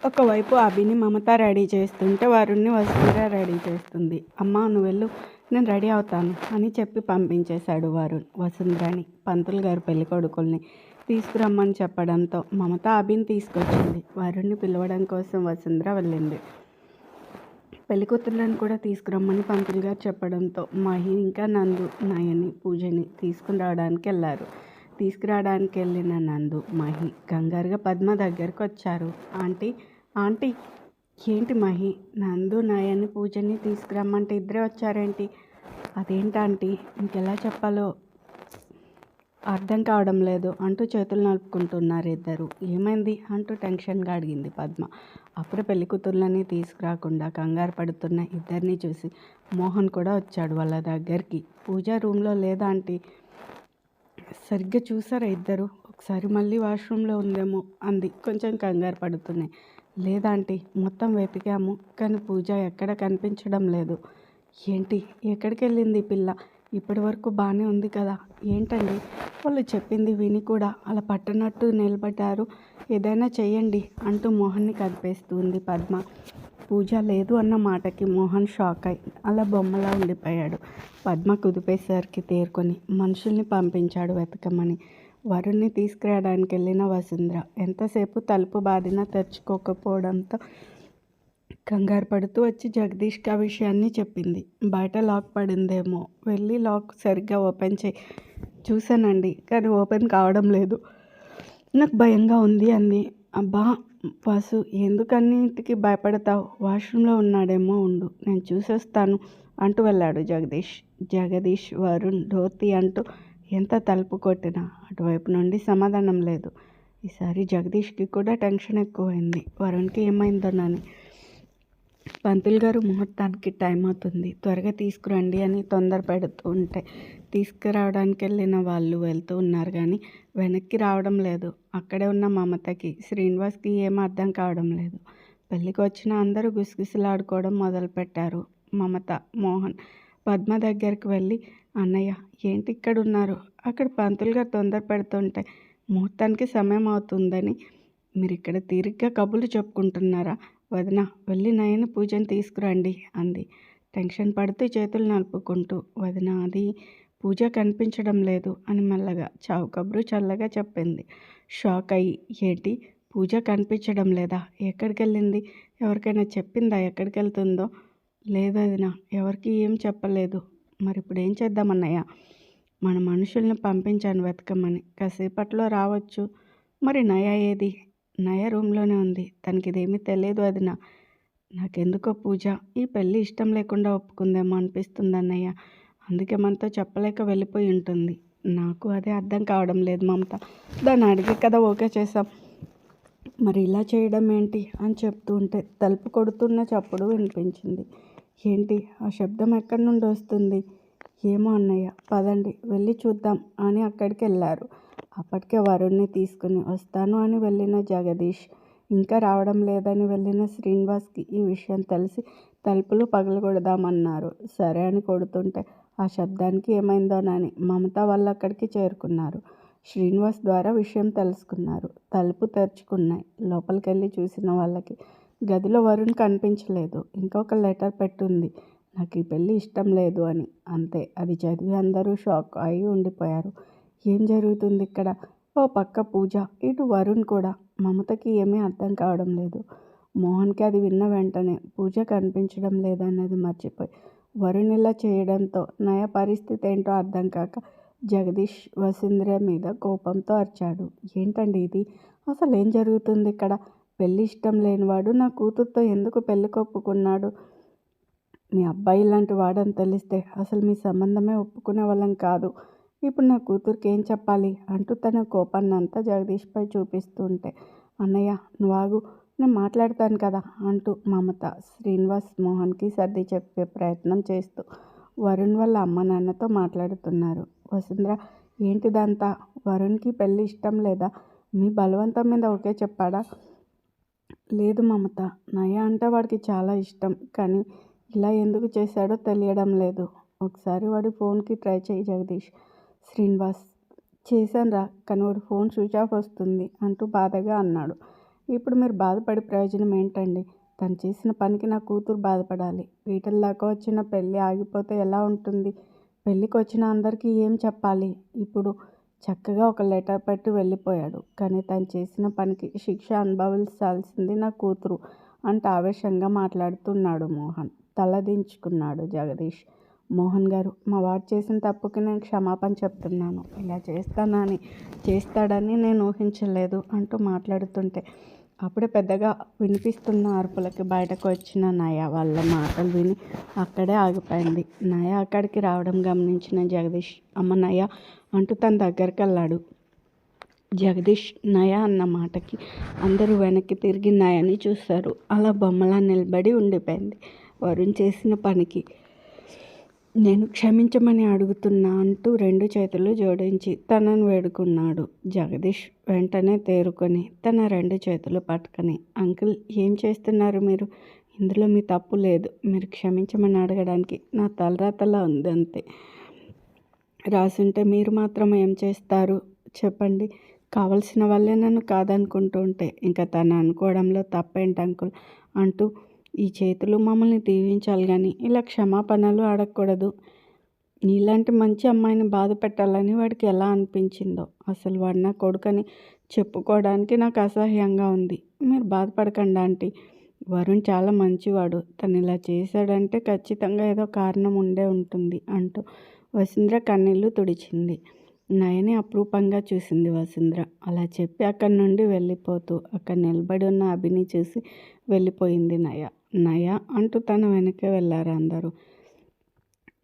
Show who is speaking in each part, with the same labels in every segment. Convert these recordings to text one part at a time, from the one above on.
Speaker 1: ఒకవైపు అభిని మమత రెడీ చేస్తుంటే వరుణ్ణి వసుంధర రెడీ చేస్తుంది. అమ్మా నువ్వు వెళ్ళు, నేను రెడీ అవుతాను అని చెప్పి పంపించేశాడు వరుణ్ వసుంధరని. పంతులు గారు పెళ్లి కొడుకుల్ని తీసుకురమ్మని చెప్పడంతో మమత అభిని తీసుకొచ్చింది. వరుణ్ణి పిలవడం కోసం వసుంధర వెళ్ళింది. పెళ్లి కూతుర్లను కూడా తీసుకురమ్మని పంతులు గారు చెప్పడంతో మహి ఇంకా నందు నయని పూజని తీసుకుని రావడానికి వెళ్ళారు. తీసుకురావడానికి వెళ్ళిన నందు మహి కంగారుగా పద్మ దగ్గరకు వచ్చారు. ఆంటీ ఆంటీ ఏంటి మహి, నందు నయని పూజని తీసుకురమ్మంటే ఇద్దరే వచ్చారేంటి? అదేంటంటీ ఇంకెలా చెప్పాలో అర్థం కావడం లేదు అంటూ చేతులు నలుపుకుంటున్నారు ఇద్దరు. ఏమైంది అంటూ టెన్షన్గా అడిగింది పద్మ. అప్పుడు పెళ్లి కూతుర్లని తీసుకురాకుండా కంగారు పడుతున్న ఇద్దరిని చూసి మోహన్ కూడా వచ్చాడు వాళ్ళ దగ్గరికి. పూజ రూమ్లో లేదా ఆంటీ, సరిగ్గా చూసారా ఇద్దరు? ఒకసారి మళ్ళీ వాష్రూమ్లో ఉందేమో అంది కొంచెం కంగారు పడుతున్నాయి. లేదాంటీ మొత్తం వెతికాము కానీ పూజ ఎక్కడ కనిపించడం లేదు. ఏంటి ఎక్కడికి వెళ్ళింది ఈ పిల్ల? ఇప్పటి వరకు బాగానే ఉంది కదా, ఏంటండి? వాళ్ళు చెప్పింది విని కూడా అలా పట్టనట్టు నిలబడ్డారు. ఏదైనా చెయ్యండి అంటూ మోహన్ని కదిపేస్తుంది పద్మ. పూజ లేదు అన్న మాటకి మోహన్ షాక్ అయి అలా బొమ్మలా ఉండిపోయాడు. పద్మ కుదిపేసరికి తేరుకొని మనుషుల్ని పంపించాడు వెతకమని. వరుణ్ణి తీసుకురావడానికి వెళ్ళిన వసుంధర ఎంతసేపు తలుపు బాధినా తెరుచుకోకపోవడంతో కంగారు పడుతూ వచ్చి జగదీష్కి ఆ విషయాన్ని చెప్పింది. బయట లాక్ పడిందేమో, వెళ్ళి లాక్ సరిగ్గా ఓపెన్ చూశానండి కానీ ఓపెన్ కావడం లేదు, నాకు భయంగా ఉంది అంది. అబ్బా వాసు, ఎందుకన్నింటికి భయపడతావు? వాష్రూమ్లో ఉన్నాడేమో, ఉండు నేను చూసొస్తాను అంటూ వెళ్ళాడు జగదీష్ వరుణ్ ధోతి అంటూ ఎంత తలుపు కొట్టినా అటువైపు నుండి సమాధానం లేదు. ఈసారి జగదీష్కి కూడా టెన్షన్ ఎక్కువైంది. వరుణ్కి ఏమైందోనని. పంతులు గారు ముహూర్తానికి టైం అవుతుంది, త్వరగా తీసుకురండి అని తొందర పెడుతూ ఉంటే తీసుకురావడానికి వెళ్ళిన వాళ్ళు వెళ్తూ ఉన్నారు కానీ వెనక్కి రావడం లేదు. అక్కడే ఉన్న మమతకి శ్రీనివాస్కి ఏం అర్థం కావడం లేదు. పెళ్ళికి వచ్చిన అందరూ గుసగుసలాడుకోవడం మొదలుపెట్టారు. మమత మోహన్ పద్మ దగ్గరికి వెళ్ళి, అన్నయ్య ఏంటి ఇక్కడ ఉన్నారు? అక్కడ పంతులు గారు తొందర పెడుతుంటే ముహూర్తానికి సమయం అవుతుందని మీరు ఇక్కడ తీరిగ్గా కబుర్లు చెప్పుకుంటున్నారా? వదిన వెళ్ళి నయని పూజని తీసుకురండి అంది టెన్షన్ పడుతూ చేతులు నలుపుకుంటూ. వదిన అది పూజ కనిపించడం లేదు అని మెల్లగా చావు కబురు చల్లగా చెప్పింది. షాక్ అయ్యి, ఏంటి పూజ కనిపించడం లేదా? ఎక్కడికి వెళ్ళింది? ఎవరికైనా చెప్పిందా ఎక్కడికి వెళ్తుందో? లేదు వదిన, ఎవరికి ఏం చెప్పలేదు. మరి ఇప్పుడు ఏం చేద్దామన్నయ్య? మన మనుషుల్ని పంపించాను వెతకమని, కాసేపట్లో రావచ్చు. మరి నయ ఏది? నయ రూమ్లోనే ఉంది, తనకి ఇదేమీ తెలియదు వదిన. నాకెందుకో పూజ ఈ పెళ్ళి ఇష్టం లేకుండా ఒప్పుకుందేమో అనిపిస్తుంది అన్నయ్య, అందుకే మనతో చెప్పలేక వెళ్ళిపోయి ఉంటుంది. నాకు అదే అర్థం కావడం లేదు మమత, దాన్ని అడిగే కదా ఓకే చేసాం, మరి ఇలా చేయడం ఏంటి అని చెప్తూ ఉంటే తలుపు కొడుతున్న చప్పుడు వినిపించింది. ఏంటి ఆ శబ్దం ఎక్కడి నుండి వస్తుంది? ఏమో అన్నయ్య, పదండి వెళ్ళి చూద్దాం అని అక్కడికి వెళ్ళారు. అప్పటికే వరుణ్ణి తీసుకుని వస్తాను అని వెళ్ళిన జగదీష్, ఇంకా రావడం లేదని వెళ్ళిన శ్రీనివాస్కి ఈ విషయం తెలిసి తలుపులు పగలగొడదామన్నారు. సరే అని కొడుతుంటే ఆ శబ్దానికి ఏమైందోనని మమత వాళ్ళు అక్కడికి చేరుకున్నారు. శ్రీనివాస్ ద్వారా విషయం తెలుసుకున్నారు. తలుపు తెరుచుకున్నాయి. లోపలికి వెళ్ళి చూసిన వాళ్ళకి గదిలో వరుణ్ కనిపించలేదు. ఇంకొక లెటర్ పెట్టుంది, నాకు ఈ పెళ్ళి ఇష్టం లేదు అని. అంతే, అది చదివి అందరూ షాక్ అయి ఉండిపోయారు. ఏం జరుగుతుంది ఇక్కడ? ఓ పక్క పూజ, ఇటు వరుణ్ కూడా. మమతకి ఏమీ అర్థం కావడం లేదు. మోహన్కి అది విన్న వెంటనే పూజ కనిపించడం లేదన్నది మర్చిపోయి వరుణ్ ఇలా చేయడంతో నయ పరిస్థితి ఏంటో అర్థం కాక జగదీష్ వసుంధర మీద కోపంతో అరిచాడు. ఏంటండి ఇది? అసలు ఏం జరుగుతుంది ఇక్కడ? పెళ్ళి ఇష్టం లేనివాడు నా కూతురుతో ఎందుకు పెళ్ళి ఒప్పుకున్నాడు? మీ అబ్బాయి ఇలాంటి వాడని తెలిస్తే అసలు మీ సంబంధమే ఒప్పుకునే వాళ్ళం కాదు. ఇప్పుడు నా కూతురికి ఏం చెప్పాలి అంటూ తన కోపాన్ని అంతా జగదీష్పై చూపిస్తూ ఉంటే, అన్నయ్య నువ్వు ఆగు, నేను మాట్లాడతాను కదా అంటూ మమత శ్రీనివాస్ మోహన్కి సర్ది చెప్పే ప్రయత్నం చేస్తూ వరుణ్ వాళ్ళ అమ్మ నాన్నతో మాట్లాడుతున్నారు. వసుంధర, ఏంటిదంతా? వరుణ్కి పెళ్ళి ఇష్టం లేదా? మీ బలవంతం మీద ఓకే చెప్పాడా? లేదు మమత, నయ అంటే వాడికి చాలా ఇష్టం, కానీ ఇలా ఎందుకు చేశాడో తెలియడం లేదు. ఒకసారి వాడి ఫోన్కి ట్రై చేయి జగదీష్. శ్రీనివాస్, చేశానురా, కానీ వాడి ఫోన్ స్విచ్ ఆఫ్ వస్తుంది అంటూ బాధగా అన్నాడు. ఇప్పుడు మీరు బాధపడే ప్రయోజనం ఏంటండి? తను చేసిన పనికి నా కూతురు బాధపడాలి. వీటిల దాకా వచ్చిన పెళ్ళి ఆగిపోతే ఎలా ఉంటుంది? పెళ్ళికి వచ్చిన అందరికీ ఏం చెప్పాలి? ఇప్పుడు చక్కగా ఒక లెటర్ పెట్టి వెళ్ళిపోయాడు. కానీ తను చేసిన పనికి శిక్ష అనుభవించాల్సింది నా కూతురు అంటూ ఆవేశంగా మాట్లాడుతున్నాడు మోహన్. తలదించుకున్నాడు జగదీష్. మోహన్ గారు, మా వాడు చేసిన తప్పుకి నేను క్షమాపణ చెప్తున్నాను. ఇలా చేస్తాడని నేను ఊహించలేదు అంటూ మాట్లాడుతుంటే అప్పుడే పెద్దగా వినిపిస్తున్న అరుపులకి బయటకు వచ్చిన నయ వాళ్ళ మాటలు విని అక్కడే ఆగిపోయింది. నయ అక్కడికి రావడం గమనించిన జగదీష్, అమ్మ నయ అంటూ తన దగ్గరికి వెళ్ళాడు. జగదీష్ నయ అన్న మాటకి అందరూ వెనక్కి తిరిగి నయని చూశారు. అలా బొమ్మలా నిలబడి ఉండిపోయింది. వరుణ్ చేసిన పనికి నేను క్షమించమని అడుగుతున్నా అంటూ 2 చేతులు జోడించి తనను వేడుకున్నాడు. జగదీష్ వెంటనే తేరుకొని తన 2 చేతులు పట్టుకొని, అంకుల్ ఏం చేస్తున్నారు మీరు? ఇందులో మీ తప్పు లేదు. మీరు క్షమించమని అడగడానికి నా తలరాతలా ఉంది అంతే. రాసుంటే మీరు మాత్రం ఏం చేస్తారు చెప్పండి? కావలసిన వాళ్ళే నన్ను కాదనుకుంటూ ఉంటే ఇంకా తను అనుకోవడంలో తప్పేంటి అంకుల్ అంటూ ఈ చేతులు మమ్మల్ని దీవించాలి కానీ ఇలా క్షమాపణలు అడగకూడదు. నీలాంటి మంచి అమ్మాయిని బాధ పెట్టాలని వాడికి ఎలా అనిపించిందో. అసలు వాడు నా కొడుకని చెప్పుకోవడానికి నాకు అసహ్యంగా ఉంది. మీరు బాధపడకండి ఆంటీ. వరుణ్ చాలా మంచివాడు. తను ఇలా చేశాడంటే ఖచ్చితంగా ఏదో కారణం ఉండే ఉంటుంది అంటూ వసుంధర కన్నీళ్లు తుడిచింది. నయని అపురూపంగా చూసింది వసుంధర. అలా చెప్పి అక్కడి నుండి వెళ్ళిపోతూ అక్కడ నిలబడి ఉన్న అభిని చూసి వెళ్ళిపోయింది నయ. నయ అంటూ తన వెనకే వెళ్ళారు అందరూ.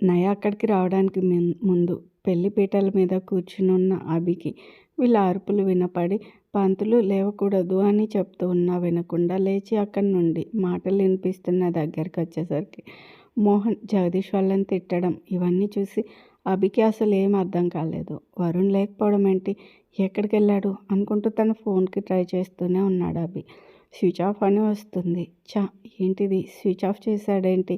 Speaker 1: నయ అక్కడికి రావడానికి ముందు పెళ్లి పీటల మీద కూర్చుని ఉన్న అభికి వీళ్ళ అరుపులు వినపడి పంతులు లేవకూడదు అని చెప్తూ ఉన్నా వినకుండా లేచి అక్కడి నుండి మాటలు వినిపిస్తున్న దగ్గరికి వచ్చేసరికి మోహన్ జగదీష్ వాళ్ళని తిట్టడం ఇవన్నీ చూసి అభికి అసలు ఏం అర్థం కాలేదు. వరుణ్ లేకపోవడం ఏంటి, ఎక్కడికి వెళ్ళాడు అనుకుంటూ తన ఫోన్కి ట్రై చేస్తూనే ఉన్నాడు అభి. స్విచ్ ఆఫ్ అని వస్తుంది. ఏంటిది, స్విచ్ ఆఫ్ చేశాడేంటి?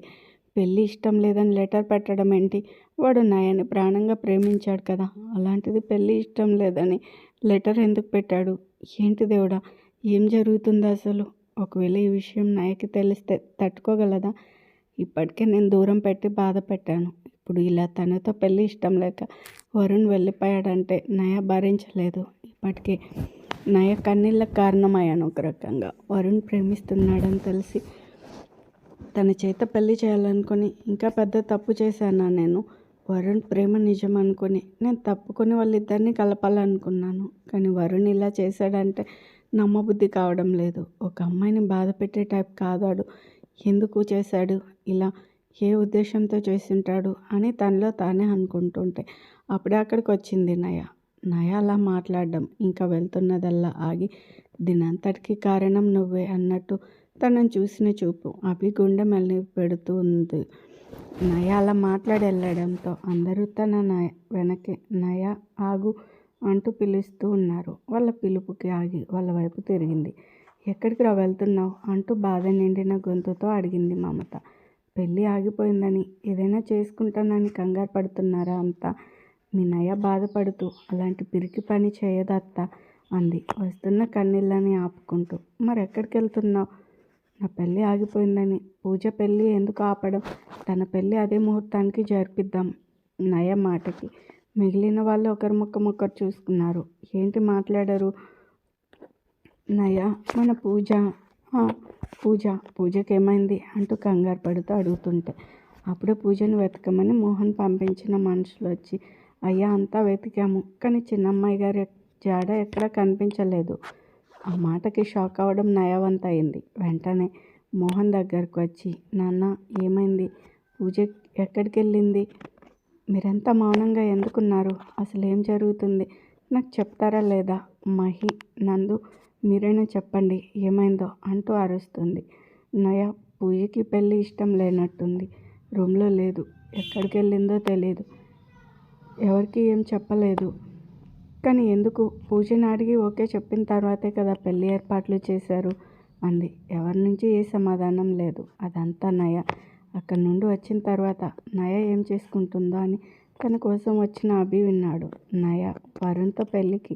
Speaker 1: పెళ్ళి ఇష్టం లేదని లెటర్ పెట్టడం ఏంటి? వాడు నయని ప్రాణంగా ప్రేమించాడు కదా, అలాంటిది పెళ్ళి ఇష్టం లేదని లెటర్ ఎందుకు పెట్టాడు? ఏంటి దేవుడా, ఏం జరుగుతుంది అసలు? ఒకవేళ ఈ విషయం నయకి తెలిస్తే తట్టుకోగలదా? ఇప్పటికే నేను దూరం పెట్టి బాధ పెట్టాను. ఇప్పుడు ఇలా తనతో పెళ్ళి ఇష్టం లేక వరుణ్ వెళ్ళిపోయాడంటే నయ భరించలేదు. ఇప్పటికే నయ కన్నీళ్ళకు కారణమయ్యాను ఒక రకంగా. వరుణ్ ప్రేమిస్తున్నాడని తెలిసి తన చేత పెళ్లి చేయాలనుకుని ఇంకా పెద్ద తప్పు చేశానా నేను? వరుణ్ ప్రేమ నిజం అనుకుని నేను తప్పుకొని వాళ్ళిద్దరిని కలపాలనుకున్నాను. కానీ వరుణ్ ఇలా చేశాడంటే నమ్మబుద్ధి కావడం లేదు. ఒక అమ్మాయిని బాధ పెట్టే టైప్ కాదాడు. ఎందుకు చేశాడు ఇలా? ఏ ఉద్దేశంతో చేస్తుంటాడు అని తనలో తానే అనుకుంటుంటే అప్పుడే అక్కడికి వచ్చింది నయ. నయ అలా మాట్లాడడం ఇంకా వెళ్తున్నదల్లా ఆగి దీనంతటికి కారణం నువ్వే అన్నట్టు తనను చూసిన చూపు అభి గుండె మెల్లి పెడుతూ ఉంది. నయ అలా మాట్లాడి వెళ్ళడంతో అందరూ తన వెనకే నయ ఆగు అంటూ పిలుస్తూ ఉన్నారు. వాళ్ళ పిలుపుకి ఆగి వాళ్ళ వైపు తిరిగింది. ఎక్కడికి రా వెళ్తున్నావు అంటూ బాధ నిండిన గొంతుతో అడిగింది మమత. పెళ్ళి ఆగిపోయిందని ఏదైనా చేసుకుంటానని కంగారు పడుతున్నారా అంతా? మీ నయ బాధపడుతూ అలాంటి పిరికి పని చేయదత్త అంది వస్తున్న కన్నీళ్ళని ఆపుకుంటూ. మరెక్కడికి వెళ్తున్నావు? నా పెళ్ళి ఆగిపోయిందని. పూజ పెళ్ళి ఎందుకు ఆపడం? తన పెళ్ళి అదే ముహూర్తానికి జరిపిద్దాం. నయ మాటకి మిగిలిన వాళ్ళు ఒకరి ముఖం ఒకరు చూసుకున్నారు. ఏంటి మాట్లాడరు? నయ మన పూజకి ఏమైంది అంటూ కంగారు పడుతూ అడుగుతుంటే అప్పుడే పూజను వెతకమని మోహన్ పంపించిన మనుషులు వచ్చి అయ్యా అంతా వెతికాము కానీ చిన్నమ్మాయి గారి జాడ ఎక్కడా కనిపించలేదు. ఆ మాటకి షాక్ అవ్వడం నయవంత అయింది. వెంటనే మోహన్ దగ్గరకు వచ్చి నాన్న ఏమైంది? పూజ ఎక్కడికి వెళ్ళింది? మీరంతా మౌనంగా ఎందుకున్నారు? అసలు ఏం జరుగుతుంది? నాకు చెప్తారా లేదా? మహి, నందు మీరైనా చెప్పండి ఏమైందో అంటూ అరుస్తుంది. నయ పూజకి పెళ్ళి ఇష్టం లేనట్టుంది. రూమ్లో లేదు. ఎక్కడికి వెళ్ళిందో తెలీదు. ఎవరికి ఏం చెప్పలేదు. కానీ ఎందుకు? పూజని అడిగి ఓకే చెప్పిన తర్వాతే కదా పెళ్ళి ఏర్పాట్లు చేశారు అంది. ఎవరి నుంచి ఏ సమాధానం లేదు. అదంతా నయ అక్కడి నుండి వచ్చిన తర్వాత నయ ఏం చేసుకుంటుందో అని తన కోసం వచ్చిన అభి విన్నాడు. నయ వరుణ్తో పెళ్ళికి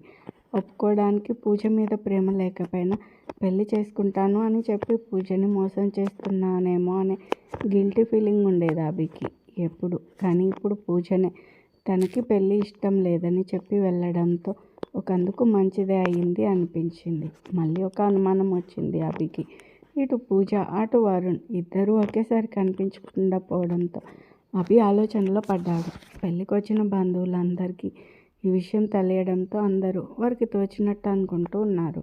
Speaker 1: ఒప్పుకోవడానికి పూజ మీద ప్రేమ లేకపోయినా పెళ్లి చేసుకుంటాను అని చెప్పి పూజని మోసం చేస్తున్నానేమో అనే గిల్టీ ఫీలింగ్ ఉండేది అభికి ఎప్పుడు. కానీ ఇప్పుడు పూజనే తనకి పెళ్ళి ఇష్టం లేదని చెప్పి వెళ్ళడంతో ఒకందుకు మంచిదే అయింది అనిపించింది. మళ్ళీ ఒక అనుమానం వచ్చింది అభికి. ఇటు పూజ అటు వరుణ్ ఇద్దరూ ఒకేసారి కనిపించకుండా పోవడంతో అభి ఆలోచనలో పడ్డాడు. పెళ్ళికి వచ్చిన బంధువులందరికీ ఈ విషయం తెలియడంతో అందరూ వారికి తోచినట్టు అనుకుంటూ ఉన్నారు.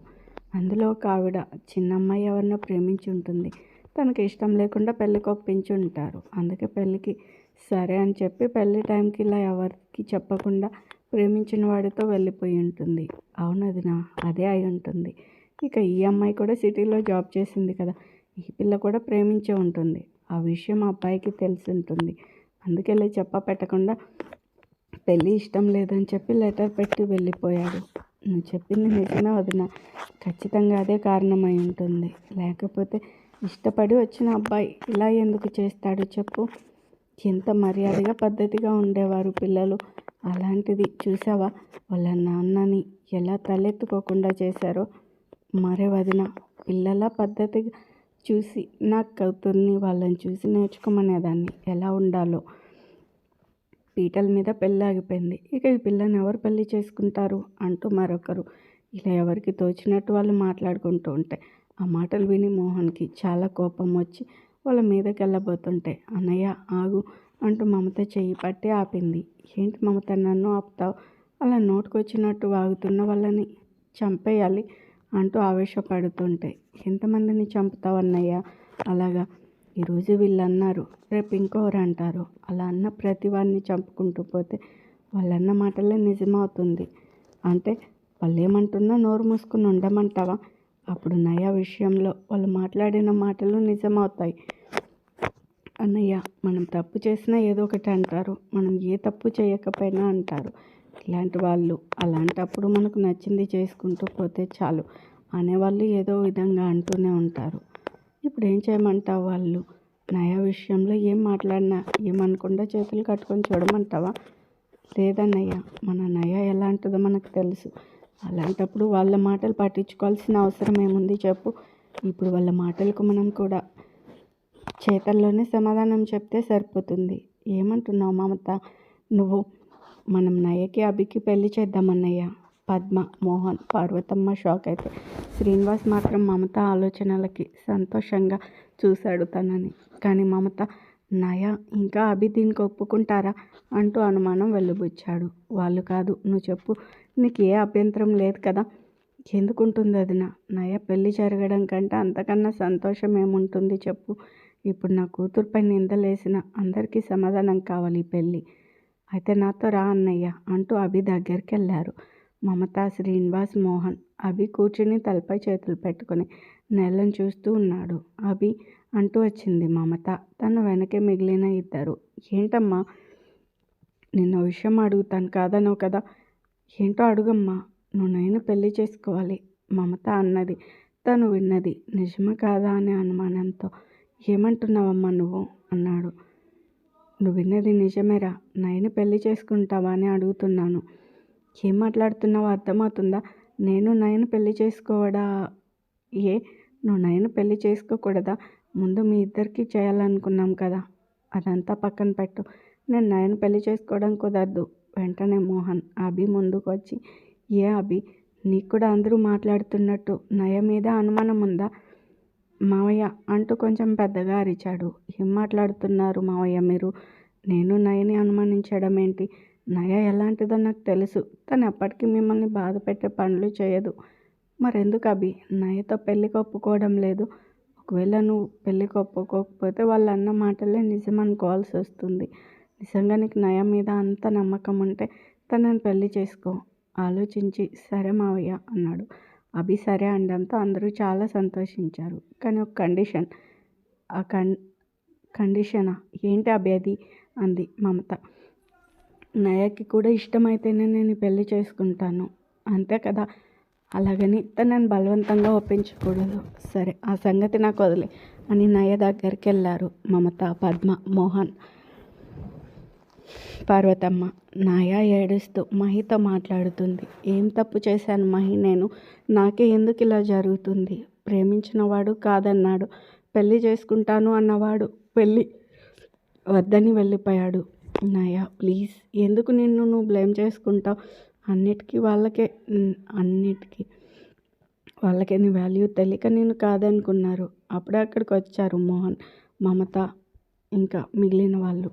Speaker 1: అందులో ఒక ఆవిడ చిన్నమ్మాయి ఎవరినో ప్రేమించి ఉంటుంది. తనకి ఇష్టం లేకుండా పెళ్ళికి ఒప్పించి ఉంటారు. అందుకే పెళ్ళికి సరే అని చెప్పి పెళ్ళి టైంకి ఇలా ఎవరికి చెప్పకుండా ప్రేమించిన వాడితో వెళ్ళిపోయి ఉంటుంది. అవునదినా, అదే అయి ఉంటుంది. ఇక ఈ అమ్మాయి కూడా సిటీలో జాబ్ చేసింది కదా, ఈ పిల్ల కూడా ప్రేమించే ఉంటుంది. ఆ విషయం ఆ అబ్బాయికి తెలిసి ఉంటుంది. అందుకెళ్ళి పెట్టకుండా పెళ్ళి ఇష్టం లేదని చెప్పి లెటర్ పెట్టి వెళ్ళిపోయాడు. నువ్వు చెప్పింది నిజమే వదిన, ఖచ్చితంగా అదే కారణమై ఉంటుంది. లేకపోతే ఇష్టపడి వచ్చిన అబ్బాయి ఇలా ఎందుకు చేస్తాడు చెప్పు. ఎంత మర్యాదగా పద్ధతిగా ఉండేవారు పిల్లలు. అలాంటిది చూసావా వాళ్ళ నాన్నని ఎలా తలెత్తుకోకుండా చేశారో. మరే వదిన, పిల్లల పద్ధతిగా చూసి నా కూతుర్ని వాళ్ళని చూసి నేర్చుకోమనేదాన్ని ఎలా ఉండాలో. పీటల మీద పెళ్ళి ఆగిపోయింది. ఇక ఈ పిల్లని ఎవరు పెళ్లి చేసుకుంటారు అంటూ మరొకరు ఇలా ఎవరికి తోచినట్టు వాళ్ళు మాట్లాడుకుంటూ ఉంటే ఆ మాటలు విని మోహన్కి చాలా కోపం వచ్చి వాళ్ళ మీదకి వెళ్ళబోతుంటే అన్నయ్య ఆగు అంటూ మమత చెయ్యి పట్టి ఆపింది. ఏంటి మమత నన్ను ఆపుతావు? అలా నోటుకొచ్చినట్టు వాగుతున్న వాళ్ళని చంపేయాలి అంటూ ఆవేశపడుతుంటే ఎంతమందిని చంపుతావు అన్నయ్య? అలాగా ఈరోజు వీళ్ళు అన్నారు, రేపు ఇంకోరు అంటారు. అలా అన్న ప్రతి వాడిని చంపుకుంటూ పోతే వాళ్ళన్న మాటలే నిజమవుతుంది. అంటే వాళ్ళు ఏమంటున్నా నోరు మూసుకుని ఉండమంటావా? అప్పుడు నయ విషయంలో వాళ్ళు మాట్లాడిన మాటలు నిజమవుతాయి. అన్నయ్య, మనం తప్పు చేసినా ఏదో ఒకటి అంటారు, మనం ఏ తప్పు చేయకపోయినా అంటారు. ఇలాంటి వాళ్ళు అలాంటప్పుడు మనకు నచ్చింది చేసుకుంటూ పోతే చాలు అనేవాళ్ళు ఏదో విధంగా అంటూనే ఉంటారు. ఇప్పుడు ఏం చేయమంటావు? వాళ్ళు నయ విషయంలో ఏం మాట్లాడినా ఏమనకుండా చేతులు కట్టుకొని చూడమంటావా? లేదన్నయ్య, మన నయ ఎలాంటిదో మనకు తెలుసు. అలాంటప్పుడు వాళ్ళ మాటలు పట్టించుకోవాల్సిన అవసరం ఏముంది చెప్పు. ఇప్పుడు వాళ్ళ మాటలకు మనం కూడా చేతల్లోనే సమాధానం చెప్తే సరిపోతుంది. ఏమంటున్నావు మమత నువ్వు? మనం నయకి అభికి పెళ్లి చేద్దామన్నయ్య. పద్మ, మోహన్, పార్వతమ్మ షాక్ అయితే శ్రీనివాస్ మాత్రం మమత ఆలోచనలకి సంతోషంగా చూశాడు తనని. కానీ మమత, నయ ఇంకా అభి దీనికి ఒప్పుకుంటారా అంటూ అనుమానం వెలుబుచ్చాడు. వాళ్ళు కాదు, నువ్వు చెప్పు, నీకు ఏ అభ్యంతరం లేదు కదా? ఎందుకుంటుంది వదిన? నయ పెళ్ళి జరగడం కంటే అంతకన్నా సంతోషం ఏముంటుంది చెప్పు. ఇప్పుడు నా కూతురుపై నిందలేసిన అందరికీ సమాధానం కావాలి పెళ్ళి. అయితే నాతో రా అన్నయ్య అంటూ అభి దగ్గరికి వెళ్ళారు. మమత, శ్రీనివాస్, మోహన్. అభి కూర్చుని తలపై చేతులు పెట్టుకుని నేలను చూస్తూ ఉన్నాడు. అభి అంటూ వచ్చింది మమత. తన వెనకే మిగిలిన ఇద్దరు. ఏంటమ్మా? నిన్న విషయం అడుగుతాను కాదనవు కదా? ఏంటో అడుగమ్మా. నువ్వు నేను పెళ్లి చేసుకోవాలి మమత అన్నది. తను విన్నది నిజమా కాదా అనే అనుమానంతో ఏమంటున్నావమ్మా నువ్వు అన్నాడు. నువ్వు విన్నది నిజమేరా, నయని పెళ్లి చేసుకుంటావా అని అడుగుతున్నాను. ఏం మాట్లాడుతున్నావో అర్థమవుతుందా? నేను నయని పెళ్లి చేసుకోవడా? ఏ, నువ్వు నయని పెళ్లి చేసుకోకూడదా? ముందు మీ ఇద్దరికి చేయాలనుకున్నాం కదా, అదంతా పక్కన పెట్టు. నేను నయని పెళ్లి చేసుకోవడం కుదరదు. వెంటనే మోహన్ అభి ముందుకు వచ్చి, ఏ అభి, నీకు కూడా అందరూ మాట్లాడుతున్నట్టు నయ మీద అనుమానం ఉందా మావయ్య అంటూ కొంచెం పెద్దగా అరిచాడు. ఏం మాట్లాడుతున్నారు మావయ్య మీరు? నేను నయని అనుమానించడం ఏంటి? నయ ఎలాంటిదో నాకు తెలుసు. తను ఎప్పటికీ మిమ్మల్ని బాధ పెట్టే పనులు చేయదు. మరెందుకు అభి నయతో పెళ్ళికి ఒప్పుకోవడం లేదు? ఒకవేళ నువ్వు పెళ్ళికి ఒప్పుకోకపోతే వాళ్ళు అన్న మాటలే నిజం అనుకోవాల్సి వస్తుంది. నిజంగా నీకు నయ మీద అంత నమ్మకం ఉంటే తనని పెళ్లి చేసుకో. ఆలోచించి సరే మావయ్య అన్నాడు. అభి సరే అనడంతో అందరూ చాలా సంతోషించారు. కానీ ఒక కండిషన్. ఆ కండిషనా? ఏంటి అభి అది అంది మమత. నయకి కూడా ఇష్టమైతేనే నేను పెళ్లి చేసుకుంటాను, అంతే కదా? అలాగని తనని బలవంతంగా ఒప్పించకూడదు. సరే, ఆ సంగతి నాకు వదిలే అని నయ దగ్గరికి వెళ్ళారు మమత, పద్మ, మోహన్. పార్వతమ్మ. నాయ ఏడుస్తూ మహితో మాట్లాడుతుంది. ఏం తప్పు చేశాను మహి నేను? నాకే ఎందుకు ఇలా జరుగుతుంది? ప్రేమించినవాడు కాదన్నాడు. పెళ్లి చేసుకుంటాను అన్నవాడు పెళ్ళి వద్దని వెళ్ళిపోయాడు. నాయ ప్లీజ్, ఎందుకు నిన్ను నువ్వు బ్లేమ్ చేసుకుంటావు? అన్నిటికీ వాళ్ళకే నీ వాల్యూ తెలియక నేను కాదనుకున్నారు. అప్పుడే అక్కడికి వచ్చారు మోహన్, మమత ఇంకా మిగిలిన వాళ్ళు.